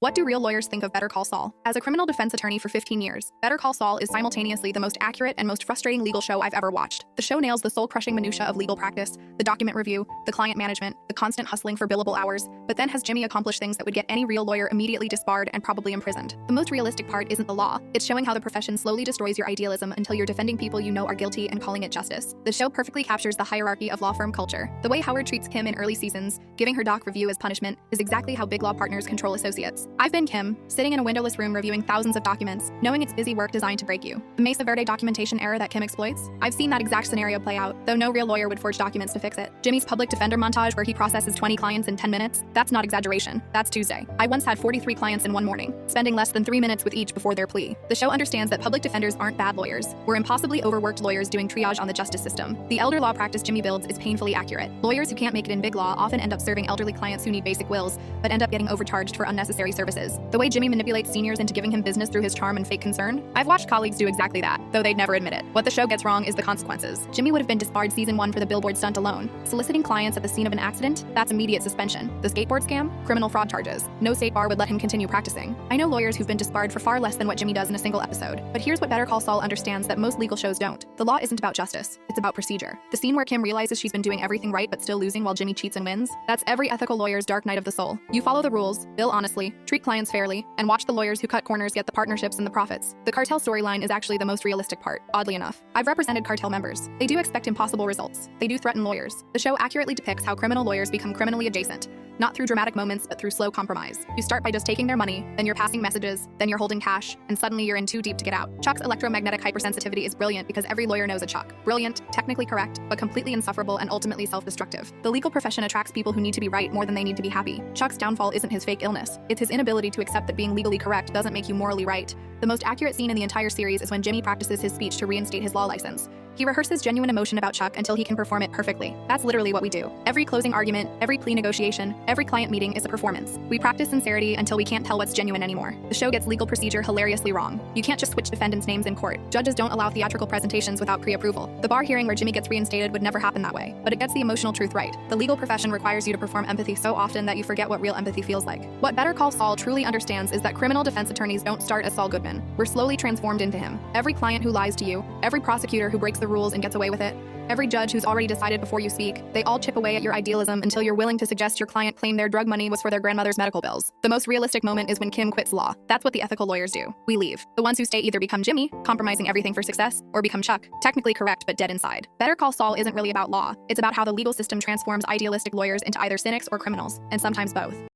What do real lawyers think of Better Call Saul? As a criminal defense attorney for 15 years, Better Call Saul is simultaneously the most accurate and most frustrating legal show I've ever watched. The show nails the soul-crushing minutia of legal practice, the document review, the client management, the constant hustling for billable hours, but then has Jimmy accomplish things that would get any real lawyer immediately disbarred and probably imprisoned. The most realistic part isn't the law. It's showing how the profession slowly destroys your idealism until you're defending people you know are guilty and calling it justice. The show perfectly captures the hierarchy of law firm culture. The way Howard treats Kim in early seasons, giving her doc review as punishment, is exactly how big law partners control associates. I've been Kim, sitting in a windowless room reviewing thousands of documents, knowing it's busy work designed to break you. The Mesa Verde documentation error that Kim exploits? I've seen that exact scenario play out, though no real lawyer would forge documents to fix it. Jimmy's public defender montage where he processes 20 clients in 10 minutes? That's not exaggeration. That's Tuesday. I once had 43 clients in one morning, spending less than 3 minutes with each before their plea. The show understands that public defenders aren't bad lawyers. We're impossibly overworked lawyers doing triage on the justice system. The elder law practice Jimmy builds is painfully accurate. Lawyers who can't make it in big law often end up serving elderly clients who need basic wills, but end up getting overcharged for unnecessary services. The way Jimmy manipulates seniors into giving him business through his charm and fake concern? I've watched colleagues do exactly that, though they'd never admit it. What the show gets wrong is the consequences. Jimmy would have been disbarred season 1 for the billboard stunt alone. Soliciting clients at the scene of an accident? That's immediate suspension. The skateboard scam? Criminal fraud charges. No state bar would let him continue practicing. I know lawyers who've been disbarred for far less than what Jimmy does in a single episode. But here's what Better Call Saul understands that most legal shows don't. The law isn't about justice. It's about procedure. The scene where Kim realizes she's been doing everything right but still losing while Jimmy cheats and wins? That's every ethical lawyer's dark night of the soul. You follow the rules, bill honestly, treat clients fairly, and watch the lawyers who cut corners get the partnerships and the profits. The cartel storyline is actually the most realistic part, oddly enough. I've represented cartel members. They do expect impossible results. They do threaten lawyers. The show accurately depicts how criminal lawyers become criminally adjacent. Not through dramatic moments, but through slow compromise. You start by just taking their money, then you're passing messages, then you're holding cash, and suddenly you're in too deep to get out. Chuck's electromagnetic hypersensitivity is brilliant because every lawyer knows a Chuck. Brilliant, technically correct, but completely insufferable and ultimately self-destructive. The legal profession attracts people who need to be right more than they need to be happy. Chuck's downfall isn't his fake illness. It's his inability to accept that being legally correct doesn't make you morally right. The most accurate scene in the entire series is when Jimmy practices his speech to reinstate his law license. He rehearses genuine emotion about Chuck until he can perform it perfectly. That's literally what we do. Every closing argument, every plea negotiation, every client meeting is a performance. We practice sincerity until we can't tell what's genuine anymore. The show gets legal procedure hilariously wrong. You can't just switch defendants' names in court. Judges don't allow theatrical presentations without pre-approval. The bar hearing where Jimmy gets reinstated would never happen that way, but it gets the emotional truth right. The legal profession requires you to perform empathy so often that you forget what real empathy feels like. What Better Call Saul truly understands is that criminal defense attorneys don't start as Saul Goodman. We're slowly transformed into him. Every client who lies to you, every prosecutor who breaks the rules and gets away with it, every judge who's already decided before you speak, they all chip away at your idealism until you're willing to suggest your client claim their drug money was for their grandmother's medical bills. The most realistic moment is when Kim quits law. That's what the ethical lawyers do. We leave. The ones who stay either become Jimmy, compromising everything for success, or become Chuck, technically correct but dead inside. Better Call Saul isn't really about law. It's about how the legal system transforms idealistic lawyers into either cynics or criminals, and sometimes both.